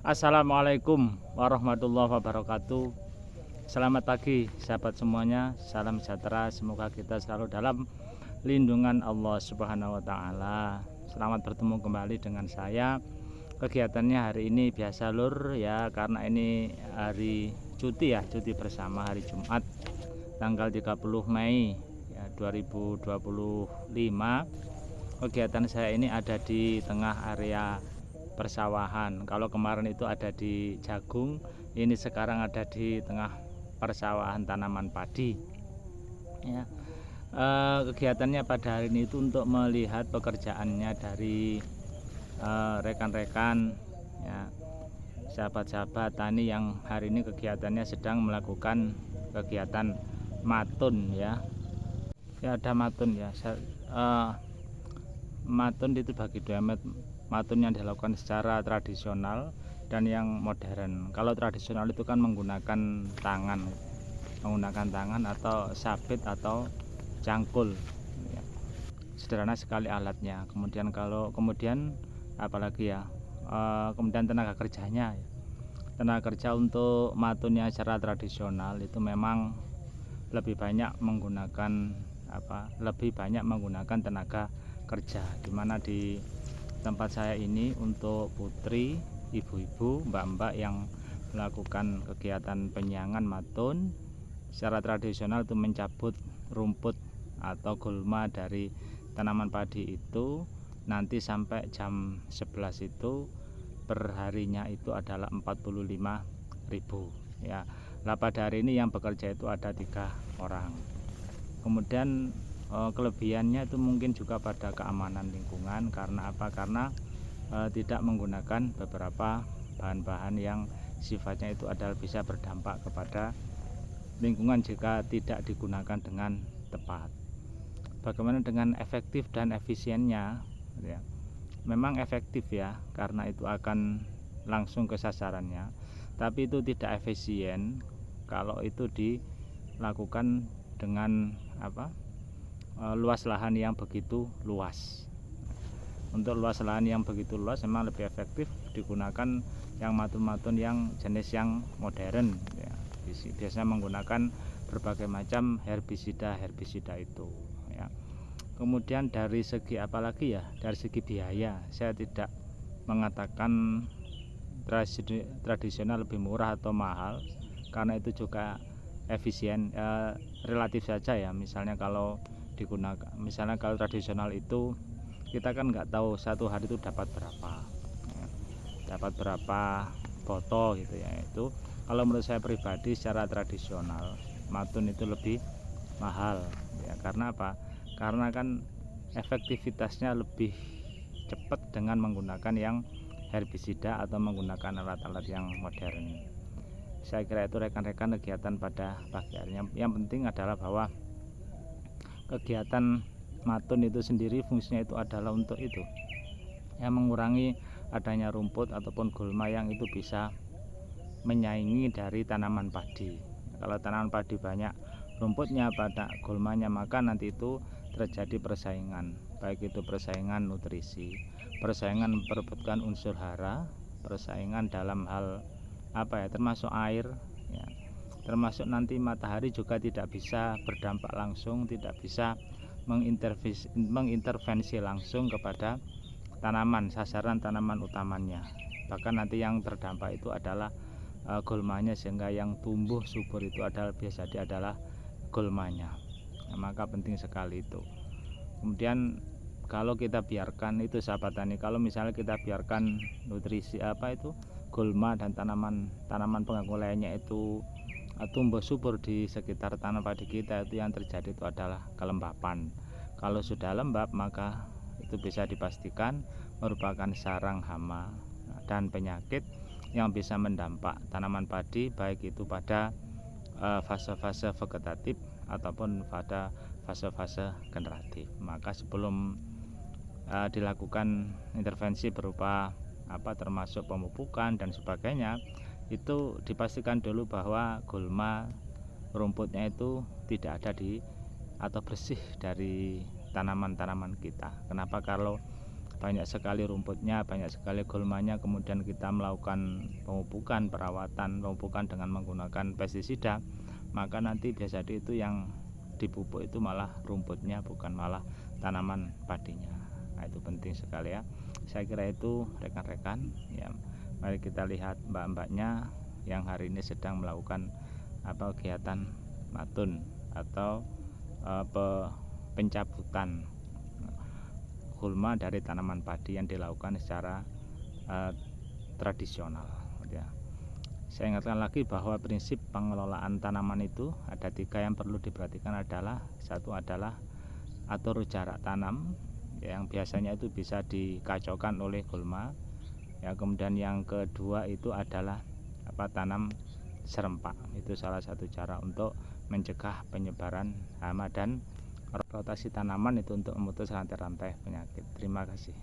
Assalamualaikum warahmatullahi wabarakatuh. Selamat pagi sahabat semuanya. Salam sejahtera. Semoga kita selalu dalam lindungan Allah Subhanahu wa taala. Selamat bertemu kembali dengan saya. Kegiatannya hari ini biasa lur ya, karena ini hari cuti ya, cuti bersama hari Jumat tanggal 30 Mei ya, 2025. Kegiatan saya ini ada di tengah area persawahan. Kalau kemarin itu ada di jagung, ini sekarang ada di tengah persawahan tanaman padi ya. Kegiatannya pada hari ini itu untuk melihat pekerjaannya dari rekan-rekan ya, sahabat-sahabat tani yang hari ini kegiatannya sedang melakukan kegiatan matun ya. Ya, ada matun ya. Matun itu bagi dua, matun yang dilakukan secara tradisional dan yang modern. Kalau tradisional itu kan menggunakan tangan atau sabit atau cangkul ya. Sederhana sekali alatnya. Kemudian apalagi ya, kemudian tenaga kerjanya ya. Tenaga kerja untuk matunnya secara tradisional itu memang lebih banyak menggunakan tenaga kerja, dimana di tempat saya ini untuk putri, ibu-ibu, mbak-mbak yang melakukan kegiatan penyiangan matun secara tradisional itu mencabut rumput atau gulma dari tanaman padi itu, nanti sampai jam 11 itu perharinya itu adalah 45.000 ya. Lah pada hari ini yang bekerja itu ada 3 orang. Kemudian kelebihannya itu mungkin juga pada keamanan lingkungan. Karena apa? Karena tidak menggunakan beberapa bahan-bahan yang sifatnya itu adalah bisa berdampak kepada lingkungan jika tidak digunakan dengan tepat. Bagaimana dengan efektif dan efisiennya ya? Memang efektif ya, karena itu akan langsung ke sasarannya, tapi itu tidak efisien kalau itu dilakukan dengan luas lahan yang begitu luas. Untuk luas lahan yang begitu luas memang lebih efektif digunakan yang matun-matun yang jenis yang modern ya. Biasanya menggunakan berbagai macam herbisida itu ya. Kemudian dari segi apalagi ya, dari segi biaya, saya tidak mengatakan tradisional lebih murah atau mahal, karena itu juga efisien, relatif saja ya. Misalnya kalau tradisional itu kita kan nggak tahu satu hari itu dapat berapa botol gitu ya. Itu kalau menurut saya pribadi secara tradisional matun itu lebih mahal ya. Karena apa? Karena kan efektivitasnya lebih cepat dengan menggunakan yang herbisida atau menggunakan alat-alat yang modern. Saya kira itu rekan-rekan kegiatan pada pagi hari. Yang penting adalah bahwa kegiatan matun itu sendiri fungsinya itu adalah untuk itu ya, mengurangi adanya rumput ataupun gulma yang itu bisa menyaingi dari tanaman padi. Kalau tanaman padi banyak rumputnya, pada gulmanya, maka nanti itu terjadi persaingan, baik itu persaingan nutrisi, persaingan memperebutkan unsur hara, persaingan dalam hal termasuk air ya. Termasuk nanti matahari juga tidak bisa berdampak langsung, tidak bisa mengintervensi langsung kepada tanaman, sasaran tanaman utamanya. Bahkan nanti yang terdampak itu adalah gulmanya, sehingga yang tumbuh subur itu adalah gulmanya. Nah, maka penting sekali itu. Kemudian kalau kita biarkan itu sahabat tani, kalau misalnya kita biarkan nutrisi gulma dan tanaman pengganggu lainnya itu tumbuh subur di sekitar tanah padi kita, itu yang terjadi itu adalah kelembapan. Kalau sudah lembab, maka itu bisa dipastikan merupakan sarang hama dan penyakit yang bisa mendampak tanaman padi, baik itu pada fase-fase vegetatif ataupun pada fase-fase generatif. Maka sebelum dilakukan intervensi berupa termasuk pemupukan dan sebagainya, itu dipastikan dulu bahwa gulma rumputnya itu tidak ada atau bersih dari tanaman-tanaman kita. Kenapa? Kalau banyak sekali rumputnya, banyak sekali gulmanya, kemudian kita melakukan pemupukan dengan menggunakan pestisida, maka nanti biasa itu yang dipupuk itu malah rumputnya, bukan malah tanaman padinya. Nah, itu penting sekali ya. Saya kira itu rekan-rekan ya. Mari kita lihat mbak-mbaknya yang hari ini sedang melakukan kegiatan matun atau pencabutan gulma dari tanaman padi yang dilakukan secara tradisional ya. Saya ingatkan lagi bahwa prinsip pengelolaan tanaman itu ada 3 yang perlu diperhatikan adalah, satu adalah atur jarak tanam yang biasanya itu bisa dikacaukan oleh gulma ya. Kemudian yang kedua itu adalah tanam serempak, itu salah satu cara untuk mencegah penyebaran hama, dan rotasi tanaman itu untuk memutus rantai-rantai penyakit. Terima kasih.